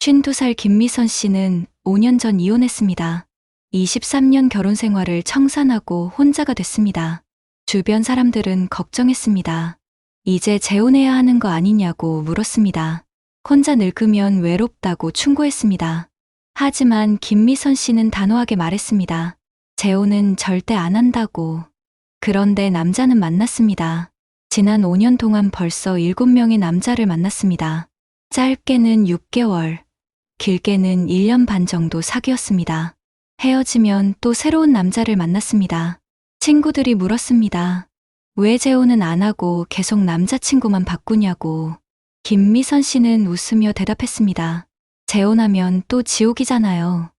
52살 김미선 씨는 5년 전 이혼했습니다. 23년 결혼 생활을 청산하고 혼자가 됐습니다. 주변 사람들은 걱정했습니다. 이제 재혼해야 하는 거 아니냐고 물었습니다. 혼자 늙으면 외롭다고 충고했습니다. 하지만 김미선 씨는 단호하게 말했습니다. 재혼은 절대 안 한다고. 그런데 남자는 만났습니다. 지난 5년 동안 벌써 7명의 남자를 만났습니다. 짧게는 6개월, 길게는 1년 반 정도 사귀었습니다. 헤어지면 또 새로운 남자를 만났습니다. 친구들이 물었습니다. 왜 재혼은 안 하고 계속 남자친구만 바꾸냐고. 김미선 씨는 웃으며 대답했습니다. 재혼하면 또 지옥이잖아요.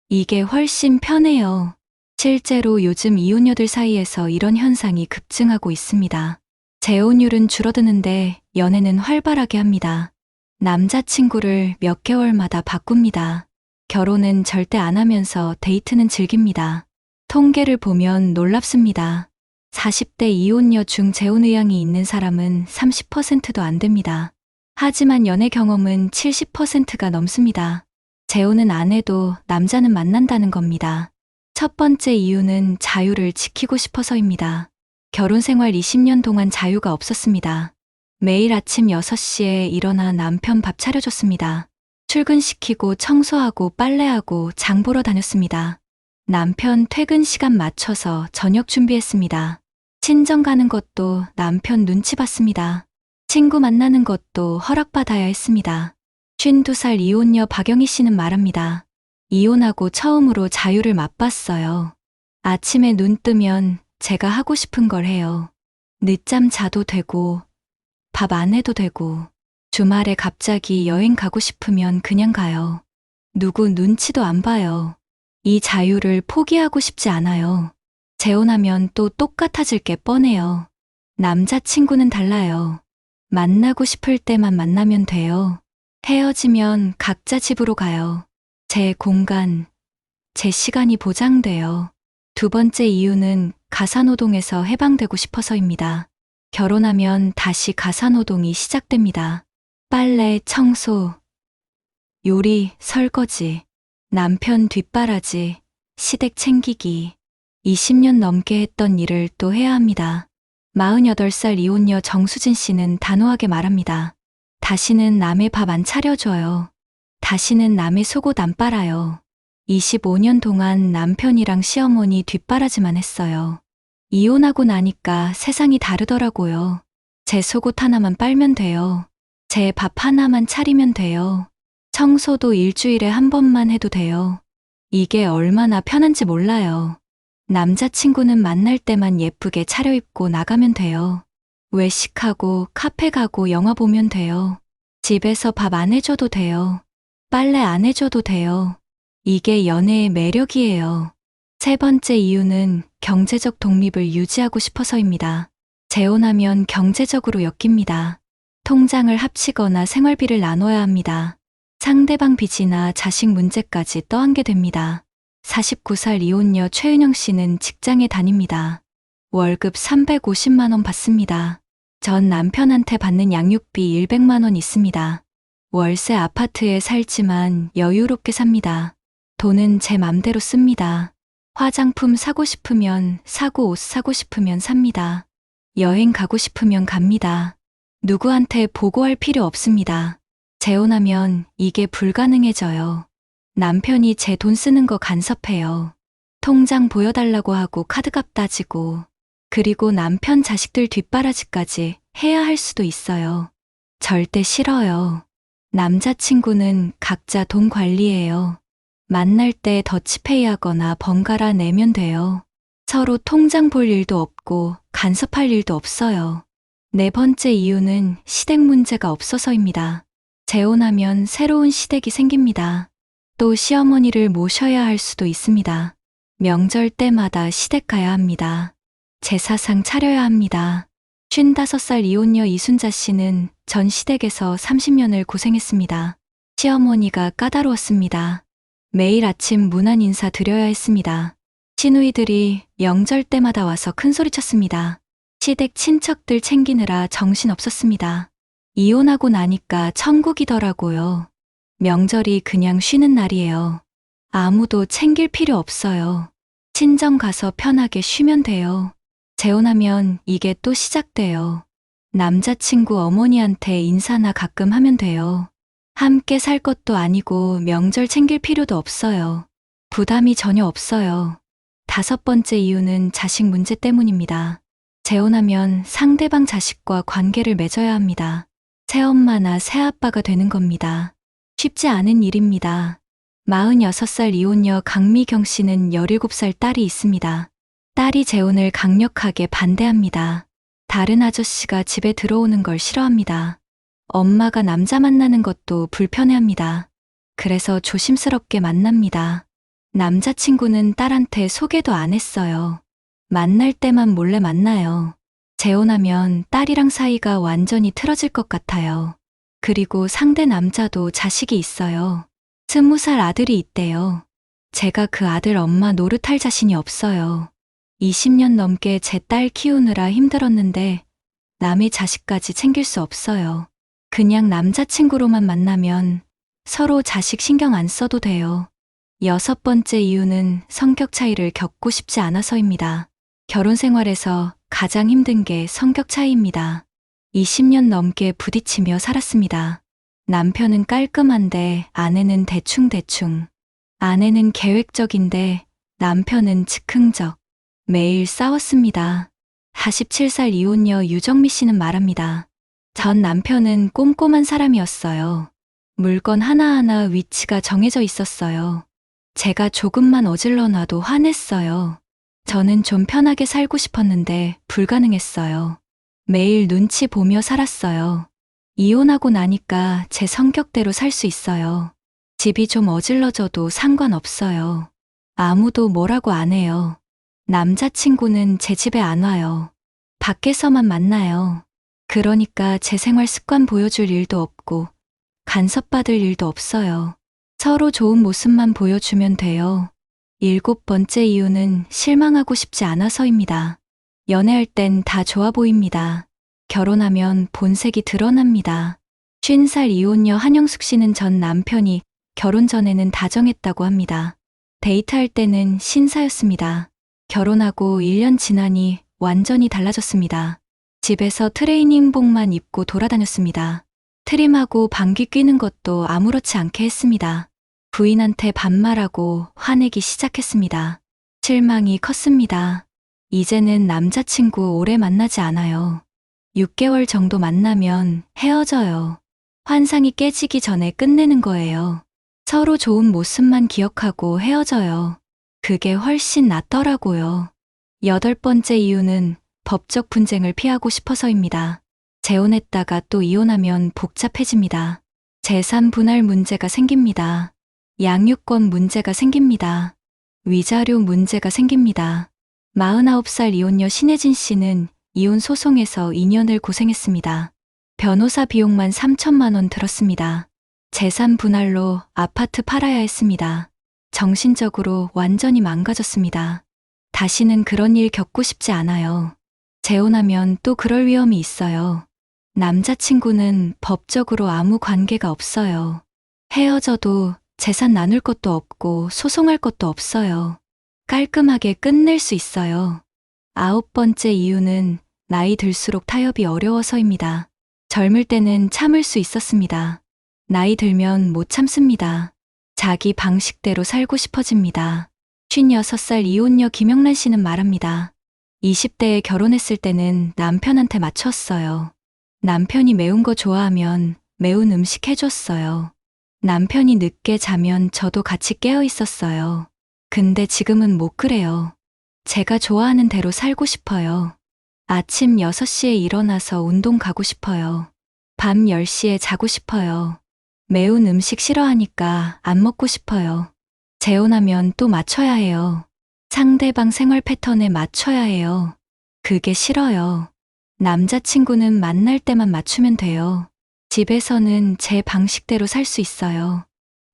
이게 훨씬 편해요. 실제로 요즘 이혼녀들 사이에서 이런 현상이 급증하고 있습니다. 재혼율은 줄어드는데 연애는 활발하게 합니다. 남자친구를 몇 개월마다 바꿉니다. 결혼은 절대 안 하면서 데이트는 즐깁니다. 통계를 보면 놀랍습니다. 40대 이혼녀 중 재혼 의향이 있는 사람은 30%도 안 됩니다. 하지만 연애 경험은 70%가 넘습니다. 재혼은 안 해도 남자는 만난다는 겁니다. 첫 번째 이유는 자유를 지키고 싶어서입니다. 결혼 생활 20년 동안 자유가 없었습니다. 매일 아침 6시에 일어나 남편 밥 차려줬습니다. 출근시키고 청소하고 빨래하고 장 보러 다녔습니다. 남편 퇴근 시간 맞춰서 저녁 준비했습니다. 친정 가는 것도 남편 눈치 봤습니다. 친구 만나는 것도 허락받아야 했습니다. 52살 이혼녀 박영희 씨는 말합니다. 이혼하고 처음으로 자유를 맛봤어요. 아침에 눈 뜨면 제가 하고 싶은 걸 해요. 늦잠 자도 되고 밥 안 해도 되고 주말에 갑자기 여행 가고 싶으면 그냥 가요. 누구 눈치도 안 봐요. 이 자유를 포기하고 싶지 않아요. 재혼하면 또 똑같아질 게 뻔해요. 남자친구는 달라요. 만나고 싶을 때만 만나면 돼요. 헤어지면 각자 집으로 가요. 제 공간, 제 시간이 보장돼요. 두 번째 이유는 가사노동에서 해방되고 싶어서입니다. 결혼하면 다시 가사노동이 시작됩니다. 빨래, 청소, 요리, 설거지, 남편 뒷바라지, 시댁 챙기기, 20년 넘게 했던 일을 또 해야 합니다. 48살 이혼녀 정수진 씨는 단호하게 말합니다. 다시는 남의 밥 안 차려줘요. 다시는 남의 속옷 안 빨아요. 25년 동안 남편이랑 시어머니 뒷바라지만 했어요. 이혼하고 나니까 세상이 다르더라고요. 제 속옷 하나만 빨면 돼요. 제 밥 하나만 차리면 돼요. 청소도 일주일에 한 번만 해도 돼요. 이게 얼마나 편한지 몰라요. 남자친구는 만날 때만 예쁘게 차려입고 나가면 돼요. 외식하고 카페 가고 영화 보면 돼요. 집에서 밥 안 해줘도 돼요. 빨래 안 해줘도 돼요. 이게 연애의 매력이에요. 세 번째 이유는 경제적 독립을 유지하고 싶어서입니다. 재혼하면 경제적으로 엮입니다. 통장을 합치거나 생활비를 나눠야 합니다. 상대방 빚이나 자식 문제까지 떠안게 됩니다. 49살 이혼녀 최은영 씨는 직장에 다닙니다. 월급 350만 원 받습니다. 전 남편한테 받는 양육비 100만 원 있습니다. 월세 아파트에 살지만 여유롭게 삽니다. 돈은 제 맘대로 씁니다. 화장품 사고 싶으면 사고 옷 사고 싶으면 삽니다. 여행 가고 싶으면 갑니다. 누구한테 보고할 필요 없습니다. 재혼하면 이게 불가능해져요. 남편이 제 돈 쓰는 거 간섭해요. 통장 보여달라고 하고 카드값 따지고 그리고 남편 자식들 뒷바라지까지 해야 할 수도 있어요. 절대 싫어요. 남자친구는 각자 돈 관리해요. 만날 때 더치페이 하거나 번갈아 내면 돼요. 서로 통장 볼 일도 없고 간섭할 일도 없어요. 네 번째 이유는 시댁 문제가 없어서입니다. 재혼하면 새로운 시댁이 생깁니다. 또 시어머니를 모셔야 할 수도 있습니다. 명절 때마다 시댁 가야 합니다. 제사상 차려야 합니다. 55살 이혼녀 이순자 씨는 전 시댁에서 30년을 고생했습니다. 시어머니가 까다로웠습니다. 매일 아침 문안 인사 드려야 했습니다. 시누이들이 명절 때마다 와서 큰소리 쳤습니다. 시댁 친척들 챙기느라 정신 없었습니다. 이혼하고 나니까 천국이더라고요. 명절이 그냥 쉬는 날이에요. 아무도 챙길 필요 없어요. 친정 가서 편하게 쉬면 돼요. 재혼하면 이게 또 시작돼요. 남자친구 어머니한테 인사나 가끔 하면 돼요. 함께 살 것도 아니고 명절 챙길 필요도 없어요. 부담이 전혀 없어요. 5번째 이유는 자식 문제 때문입니다. 재혼하면 상대방 자식과 관계를 맺어야 합니다. 새엄마나 새아빠가 되는 겁니다. 쉽지 않은 일입니다. 46살 이혼녀 강미경 씨는 17살 딸이 있습니다. 딸이 재혼을 강력하게 반대합니다. 다른 아저씨가 집에 들어오는 걸 싫어합니다. 엄마가 남자 만나는 것도 불편해합니다. 그래서 조심스럽게 만납니다. 남자친구는 딸한테 소개도 안 했어요. 만날 때만 몰래 만나요. 재혼하면 딸이랑 사이가 완전히 틀어질 것 같아요. 그리고 상대 남자도 자식이 있어요. 20살 아들이 있대요. 제가 그 아들 엄마 노릇할 자신이 없어요. 20년 넘게 제 딸 키우느라 힘들었는데 남의 자식까지 챙길 수 없어요. 그냥 남자친구로만 만나면 서로 자식 신경 안 써도 돼요. 6번째 이유는 성격 차이를 겪고 싶지 않아서입니다. 결혼 생활에서 가장 힘든 게 성격 차이입니다. 20년 넘게 부딪히며 살았습니다. 남편은 깔끔한데 아내는 대충대충. 아내는 계획적인데 남편은 즉흥적. 매일 싸웠습니다. 47살 이혼녀 유정미 씨는 말합니다. 전 남편은 꼼꼼한 사람이었어요. 물건 하나하나 위치가 정해져 있었어요. 제가 조금만 어질러 놔도 화냈어요. 저는 좀 편하게 살고 싶었는데 불가능했어요. 매일 눈치 보며 살았어요. 이혼하고 나니까 제 성격대로 살 수 있어요. 집이 좀 어질러져도 상관없어요. 아무도 뭐라고 안 해요. 남자친구는 제 집에 안 와요. 밖에서만 만나요. 그러니까 제 생활 습관 보여줄 일도 없고 간섭받을 일도 없어요. 서로 좋은 모습만 보여주면 돼요. 7번째 이유는 실망하고 싶지 않아서입니다. 연애할 땐 다 좋아 보입니다. 결혼하면 본색이 드러납니다. 50살 이혼녀 한영숙 씨는 전 남편이 결혼 전에는 다정했다고 합니다. 데이트할 때는 신사였습니다. 결혼하고 1년 지나니 완전히 달라졌습니다. 집에서 트레이닝복만 입고 돌아다녔습니다. 트림하고 방귀 뀌는 것도 아무렇지 않게 했습니다. 부인한테 반말하고 화내기 시작했습니다. 실망이 컸습니다. 이제는 남자친구 오래 만나지 않아요. 6개월 정도 만나면 헤어져요. 환상이 깨지기 전에 끝내는 거예요. 서로 좋은 모습만 기억하고 헤어져요. 그게 훨씬 낫더라고요. 8번째 이유는 법적 분쟁을 피하고 싶어서입니다. 재혼했다가 또 이혼하면 복잡해집니다. 재산 분할 문제가 생깁니다. 양육권 문제가 생깁니다. 위자료 문제가 생깁니다. 49살 이혼녀 신혜진 씨는 이혼 소송에서 2년을 고생했습니다. 변호사 비용만 3천만 원 들었습니다. 재산 분할로 아파트 팔아야 했습니다. 정신적으로 완전히 망가졌습니다. 다시는 그런 일 겪고 싶지 않아요. 재혼하면 또 그럴 위험이 있어요. 남자친구는 법적으로 아무 관계가 없어요. 헤어져도 재산 나눌 것도 없고 소송할 것도 없어요. 깔끔하게 끝낼 수 있어요. 9번째 이유는 나이 들수록 타협이 어려워서입니다. 젊을 때는 참을 수 있었습니다. 나이 들면 못 참습니다. 자기 방식대로 살고 싶어집니다. 56살 이혼녀 김영란 씨는 말합니다. 20대에 결혼했을 때는 남편한테 맞췄어요. 남편이 매운 거 좋아하면 매운 음식 해줬어요. 남편이 늦게 자면 저도 같이 깨어 있었어요. 근데 지금은 못 그래요. 제가 좋아하는 대로 살고 싶어요. 아침 6시에 일어나서 운동 가고 싶어요. 밤 10시에 자고 싶어요. 매운 음식 싫어하니까 안 먹고 싶어요. 재혼하면 또 맞춰야 해요. 상대방 생활 패턴에 맞춰야 해요. 그게 싫어요. 남자친구는 만날 때만 맞추면 돼요. 집에서는 제 방식대로 살 수 있어요.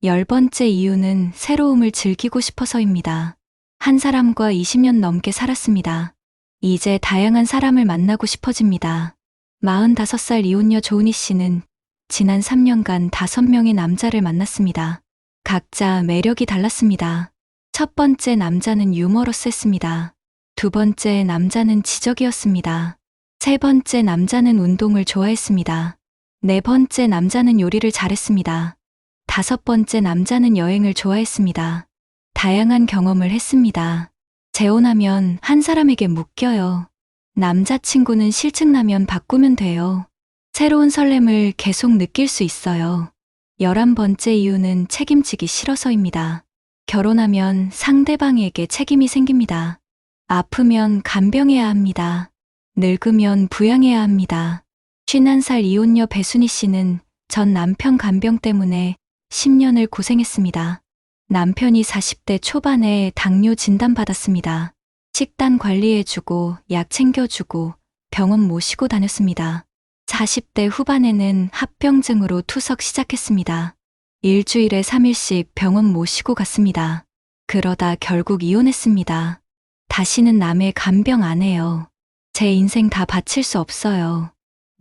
10번째 이유는 새로움을 즐기고 싶어서입니다. 한 사람과 20년 넘게 살았습니다. 이제 다양한 사람을 만나고 싶어집니다. 45살 이혼녀 조은희 씨는 지난 3년간 5명의 남자를 만났습니다. 각자 매력이 달랐습니다. 첫 번째 남자는 유머러스했습니다. 두 번째 남자는 지적이었습니다. 세 번째 남자는 운동을 좋아했습니다. 네 번째 남자는 요리를 잘했습니다. 다섯 번째 남자는 여행을 좋아했습니다. 다양한 경험을 했습니다. 재혼하면 한 사람에게 묶여요. 남자친구는 실증나면 바꾸면 돼요. 새로운 설렘을 계속 느낄 수 있어요. 11번째 이유는 책임지기 싫어서입니다. 결혼하면 상대방에게 책임이 생깁니다. 아프면 간병해야 합니다. 늙으면 부양해야 합니다. 51살 이혼녀 배순희 씨는 전 남편 간병 때문에 10년을 고생했습니다. 남편이 40대 초반에 당뇨 진단받았습니다. 식단 관리해주고 약 챙겨주고 병원 모시고 다녔습니다. 40대 후반에는 합병증으로 투석 시작했습니다. 일주일에 3일씩 병원 모시고 갔습니다. 그러다 결국 이혼했습니다. 다시는 남의 간병 안 해요. 제 인생 다 바칠 수 없어요.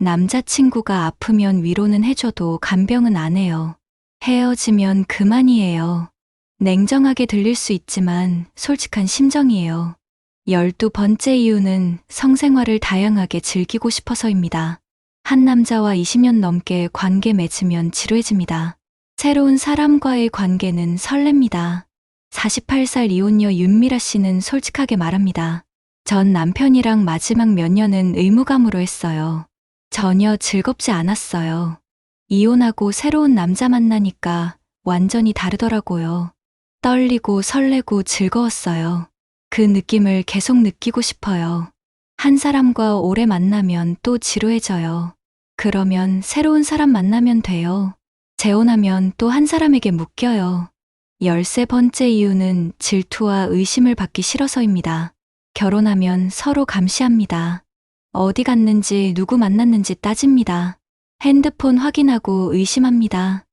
남자친구가 아프면 위로는 해줘도 간병은 안 해요. 헤어지면 그만이에요. 냉정하게 들릴 수 있지만 솔직한 심정이에요. 12번째 이유는 성생활을 다양하게 즐기고 싶어서입니다. 한 남자와 20년 넘게 관계 맺으면 지루해집니다. 새로운 사람과의 관계는 설렙니다. 48살 이혼녀 윤미라 씨는 솔직하게 말합니다. 전 남편이랑 마지막 몇 년은 의무감으로 했어요. 전혀 즐겁지 않았어요. 이혼하고 새로운 남자 만나니까 완전히 다르더라고요. 떨리고 설레고 즐거웠어요. 그 느낌을 계속 느끼고 싶어요. 한 사람과 오래 만나면 또 지루해져요. 그러면 새로운 사람 만나면 돼요. 재혼하면 또 한 사람에게 묶여요. 13번째 이유는 질투와 의심을 받기 싫어서입니다. 결혼하면 서로 감시합니다. 어디 갔는지 누구 만났는지 따집니다. 핸드폰 확인하고 의심합니다.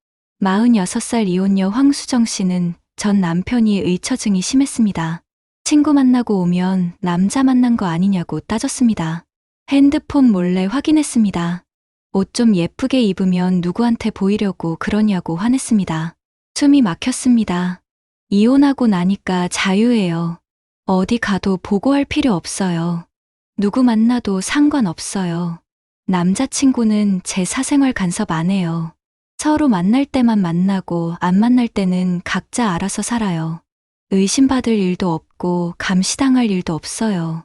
46살 이혼녀 황수정 씨는 전 남편이 의처증이 심했습니다. 친구 만나고 오면 남자 만난 거 아니냐고 따졌습니다. 핸드폰 몰래 확인했습니다. 옷 좀 예쁘게 입으면 누구한테 보이려고 그러냐고 화냈습니다. 숨이 막혔습니다. 이혼하고 나니까 자유예요. 어디 가도 보고할 필요 없어요. 누구 만나도 상관없어요. 남자친구는 제 사생활 간섭 안 해요. 서로 만날 때만 만나고 안 만날 때는 각자 알아서 살아요. 의심받을 일도 없고 감시당할 일도 없어요.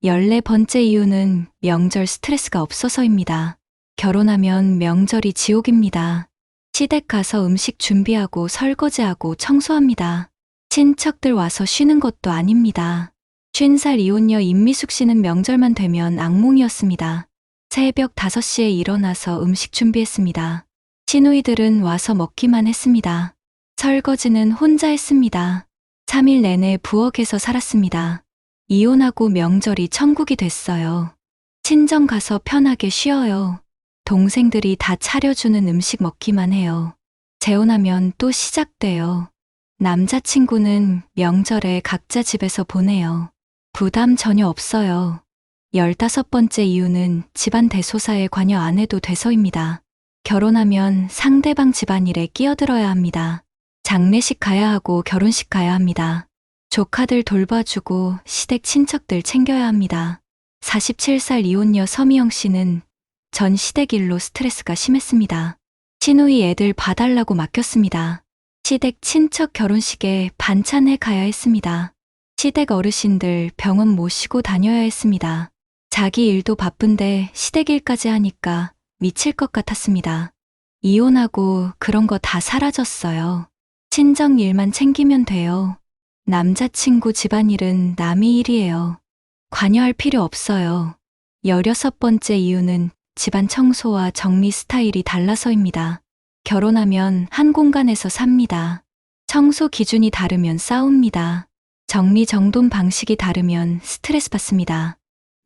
14번째 이유는 명절 스트레스가 없어서입니다. 결혼하면 명절이 지옥입니다. 시댁 가서 음식 준비하고 설거지하고 청소합니다. 친척들 와서 쉬는 것도 아닙니다. 50살 이혼녀 임미숙 씨는 명절만 되면 악몽이었습니다. 새벽 5시에 일어나서 음식 준비했습니다. 시누이들은 와서 먹기만 했습니다. 설거지는 혼자 했습니다. 3일 내내 부엌에서 살았습니다. 이혼하고 명절이 천국이 됐어요. 친정 가서 편하게 쉬어요. 동생들이 다 차려주는 음식 먹기만 해요. 재혼하면 또 시작돼요. 남자친구는 명절에 각자 집에서 보내요. 부담 전혀 없어요. 15번째 이유는 집안 대소사에 관여 안 해도 돼서입니다. 결혼하면 상대방 집안일에 끼어들어야 합니다. 장례식 가야 하고 결혼식 가야 합니다. 조카들 돌봐주고 시댁 친척들 챙겨야 합니다. 47살 이혼녀 서미영 씨는 전 시댁 일로 스트레스가 심했습니다. 시누이 애들 봐달라고 맡겼습니다. 시댁 친척 결혼식에 반찬해 가야 했습니다. 시댁 어르신들 병원 모시고 다녀야 했습니다. 자기 일도 바쁜데 시댁 일까지 하니까 미칠 것 같았습니다. 이혼하고 그런 거 다 사라졌어요. 친정 일만 챙기면 돼요. 남자친구 집안일은 남의 일이에요. 관여할 필요 없어요. 16번째 이유는 집안 청소와 정리 스타일이 달라서입니다. 결혼하면 한 공간에서 삽니다. 청소 기준이 다르면 싸웁니다. 정리정돈 방식이 다르면 스트레스 받습니다.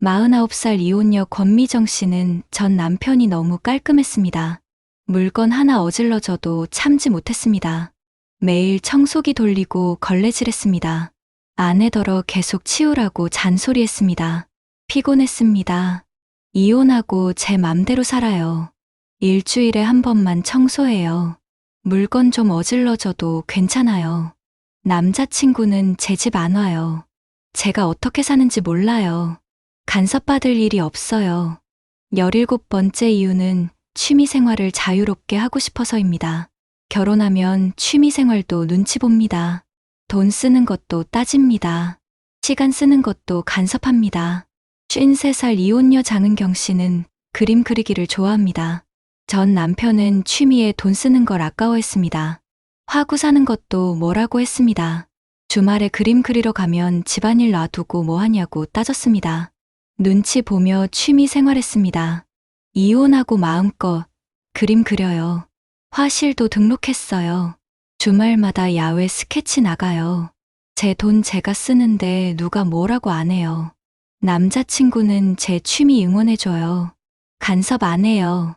49살 이혼녀 권미정 씨는 전 남편이 너무 깔끔했습니다. 물건 하나 어질러져도 참지 못했습니다. 매일 청소기 돌리고 걸레질했습니다. 아내더러 계속 치우라고 잔소리했습니다. 피곤했습니다. 이혼하고 제 맘대로 살아요. 일주일에 한 번만 청소해요. 물건 좀 어질러져도 괜찮아요. 남자친구는 제 집 안 와요. 제가 어떻게 사는지 몰라요. 간섭받을 일이 없어요. 17번째 이유는 취미생활을 자유롭게 하고 싶어서입니다. 결혼하면 취미생활도 눈치 봅니다. 돈 쓰는 것도 따집니다. 시간 쓰는 것도 간섭합니다. 53살 이혼녀 장은경 씨는 그림 그리기를 좋아합니다. 전 남편은 취미에 돈 쓰는 걸 아까워했습니다. 화구 사는 것도 뭐라고 했습니다. 주말에 그림 그리러 가면 집안일 놔두고 뭐 하냐고 따졌습니다. 눈치 보며 취미 생활했습니다. 이혼하고 마음껏 그림 그려요. 화실도 등록했어요. 주말마다 야외 스케치 나가요. 제 돈 제가 쓰는데 누가 뭐라고 안 해요. 남자친구는 제 취미 응원해줘요. 간섭 안 해요.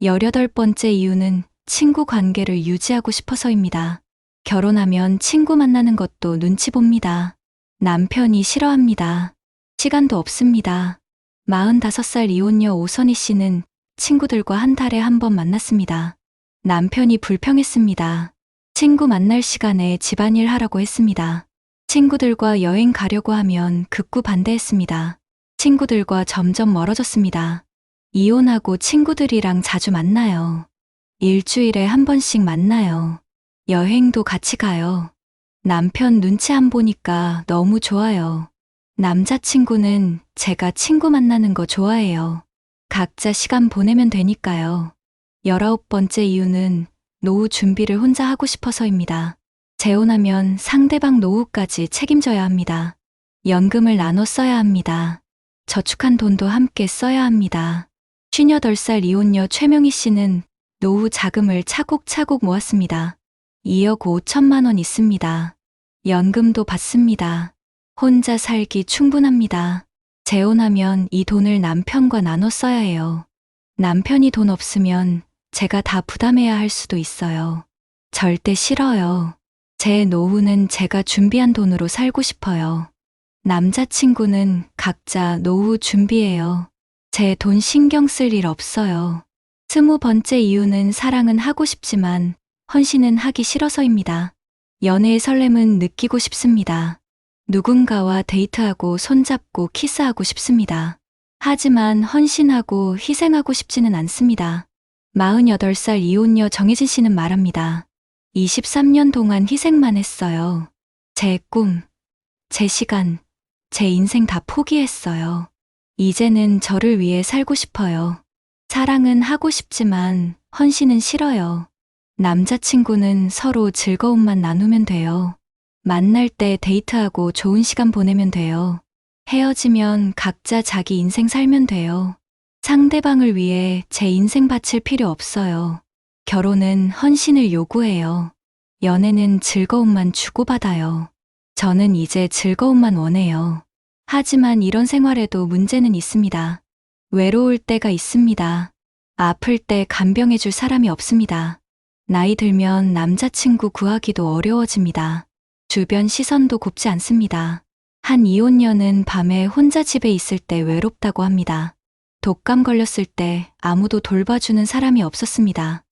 18번째 이유는 친구 관계를 유지하고 싶어서입니다. 결혼하면 친구 만나는 것도 눈치 봅니다. 남편이 싫어합니다. 시간도 없습니다. 45살 이혼녀 오선희 씨는 친구들과 한 달에 한 번 만났습니다. 남편이 불평했습니다. 친구 만날 시간에 집안일 하라고 했습니다. 친구들과 여행 가려고 하면 극구 반대했습니다. 친구들과 점점 멀어졌습니다. 이혼하고 친구들이랑 자주 만나요. 일주일에 한 번씩 만나요. 여행도 같이 가요. 남편 눈치 안 보니까 너무 좋아요. 남자친구는 제가 친구 만나는 거 좋아해요. 각자 시간 보내면 되니까요. 19번째 이유는 노후 준비를 혼자 하고 싶어서입니다. 재혼하면 상대방 노후까지 책임져야 합니다. 연금을 나눠 써야 합니다. 저축한 돈도 함께 써야 합니다. 58살 이혼녀 최명희 씨는 노후 자금을 차곡차곡 모았습니다. 2억 5천만 원 있습니다. 연금도 받습니다. 혼자 살기 충분합니다. 재혼하면 이 돈을 남편과 나눠 써야 해요. 남편이 돈 없으면 제가 다 부담해야 할 수도 있어요. 절대 싫어요. 제 노후는 제가 준비한 돈으로 살고 싶어요. 남자친구는 각자 노후 준비해요. 제 돈 신경 쓸 일 없어요. 20번째 이유는 사랑은 하고 싶지만 헌신은 하기 싫어서입니다. 연애의 설렘은 느끼고 싶습니다. 누군가와 데이트하고 손잡고 키스하고 싶습니다. 하지만 헌신하고 희생하고 싶지는 않습니다. 48살 이혼녀 정혜진 씨는 말합니다. 23년 동안 희생만 했어요. 제 꿈, 제 시간, 제 인생 다 포기했어요. 이제는 저를 위해 살고 싶어요. 사랑은 하고 싶지만 헌신은 싫어요. 남자친구는 서로 즐거움만 나누면 돼요. 만날 때 데이트하고 좋은 시간 보내면 돼요. 헤어지면 각자 자기 인생 살면 돼요. 상대방을 위해 제 인생 바칠 필요 없어요. 결혼은 헌신을 요구해요. 연애는 즐거움만 주고받아요. 저는 이제 즐거움만 원해요. 하지만 이런 생활에도 문제는 있습니다. 외로울 때가 있습니다. 아플 때 간병해줄 사람이 없습니다. 나이 들면 남자친구 구하기도 어려워집니다. 주변 시선도 곱지 않습니다. 한 이혼녀는 밤에 혼자 집에 있을 때 외롭다고 합니다. 독감 걸렸을 때 아무도 돌봐주는 사람이 없었습니다.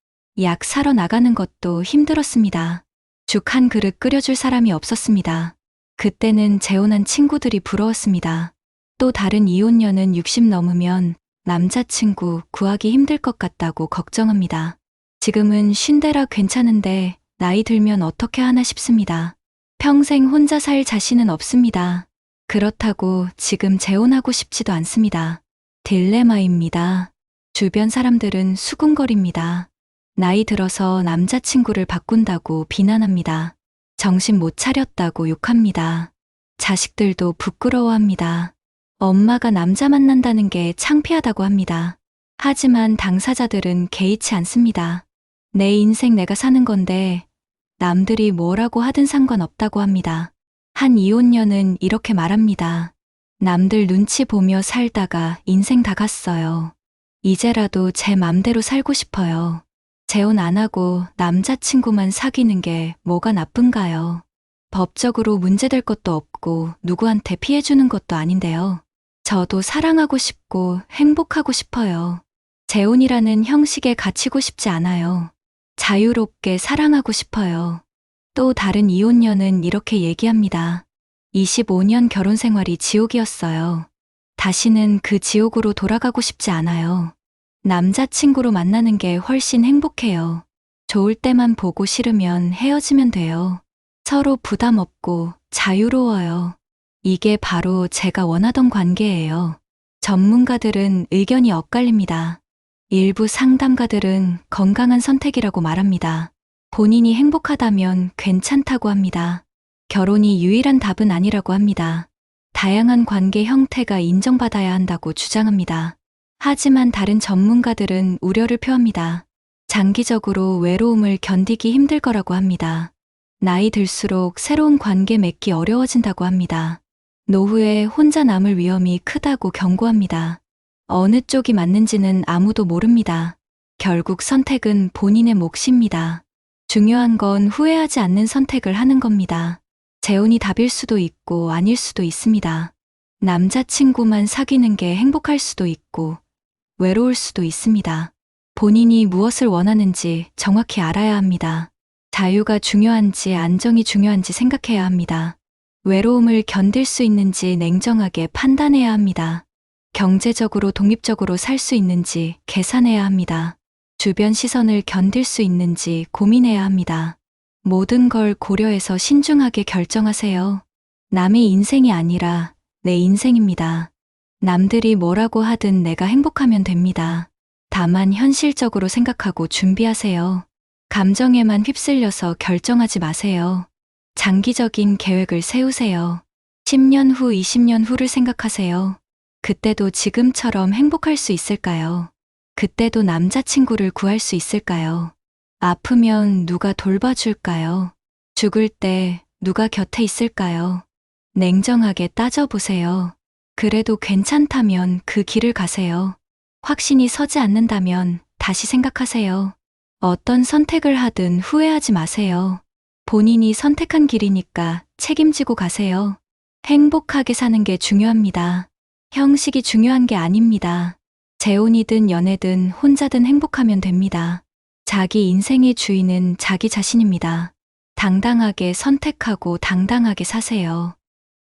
약 사러 나가는 것도 힘들었습니다. 죽 한 그릇 끓여줄 사람이 없었습니다. 그때는 재혼한 친구들이 부러웠습니다. 또 다른 이혼녀는 60 넘으면 남자친구 구하기 힘들 것 같다고 걱정합니다. 지금은 쉰대라 괜찮은데 나이 들면 어떻게 하나 싶습니다. 평생 혼자 살 자신은 없습니다. 그렇다고 지금 재혼하고 싶지도 않습니다. 딜레마입니다. 주변 사람들은 수군거립니다. 나이 들어서 남자친구를 바꾼다고 비난합니다. 정신 못 차렸다고 욕합니다. 자식들도 부끄러워합니다. 엄마가 남자 만난다는 게 창피하다고 합니다. 하지만 당사자들은 개의치 않습니다. 내 인생 내가 사는 건데 남들이 뭐라고 하든 상관없다고 합니다. 한 이혼녀는 이렇게 말합니다. 남들 눈치 보며 살다가 인생 다 갔어요. 이제라도 제 맘대로 살고 싶어요. 재혼 안 하고 남자친구만 사귀는 게 뭐가 나쁜가요? 법적으로 문제될 것도 없고 누구한테 피해주는 것도 아닌데요. 저도 사랑하고 싶고 행복하고 싶어요. 재혼이라는 형식에 갇히고 싶지 않아요. 자유롭게 사랑하고 싶어요. 또 다른 이혼녀는 이렇게 얘기합니다. 25년 결혼 생활이 지옥이었어요. 다시는 그 지옥으로 돌아가고 싶지 않아요. 남자친구로 만나는 게 훨씬 행복해요. 좋을 때만 보고 싫으면 헤어지면 돼요. 서로 부담 없고 자유로워요. 이게 바로 제가 원하던 관계예요. 전문가들은 의견이 엇갈립니다. 일부 상담가들은 건강한 선택이라고 말합니다. 본인이 행복하다면 괜찮다고 합니다. 결혼이 유일한 답은 아니라고 합니다. 다양한 관계 형태가 인정받아야 한다고 주장합니다. 하지만 다른 전문가들은 우려를 표합니다. 장기적으로 외로움을 견디기 힘들 거라고 합니다. 나이 들수록 새로운 관계 맺기 어려워진다고 합니다. 노후에 혼자 남을 위험이 크다고 경고합니다. 어느 쪽이 맞는지는 아무도 모릅니다. 결국 선택은 본인의 몫입니다. 중요한 건 후회하지 않는 선택을 하는 겁니다. 재혼이 답일 수도 있고 아닐 수도 있습니다. 남자친구만 사귀는 게 행복할 수도 있고 외로울 수도 있습니다. 본인이 무엇을 원하는지 정확히 알아야 합니다. 자유가 중요한지 안정이 중요한지 생각해야 합니다. 외로움을 견딜 수 있는지 냉정하게 판단해야 합니다. 경제적으로 독립적으로 살 수 있는지 계산해야 합니다. 주변 시선을 견딜 수 있는지 고민해야 합니다. 모든 걸 고려해서 신중하게 결정하세요. 남의 인생이 아니라 내 인생입니다. 남들이 뭐라고 하든 내가 행복하면 됩니다. 다만 현실적으로 생각하고 준비하세요. 감정에만 휩쓸려서 결정하지 마세요. 장기적인 계획을 세우세요. 10년 후, 20년 후를 생각하세요. 그때도 지금처럼 행복할 수 있을까요? 그때도 남자친구를 구할 수 있을까요? 아프면 누가 돌봐줄까요? 죽을 때 누가 곁에 있을까요? 냉정하게 따져보세요. 그래도 괜찮다면 그 길을 가세요. 확신이 서지 않는다면 다시 생각하세요. 어떤 선택을 하든 후회하지 마세요. 본인이 선택한 길이니까 책임지고 가세요. 행복하게 사는 게 중요합니다. 형식이 중요한 게 아닙니다. 재혼이든 연애든 혼자든 행복하면 됩니다. 자기 인생의 주인은 자기 자신입니다. 당당하게 선택하고 당당하게 사세요.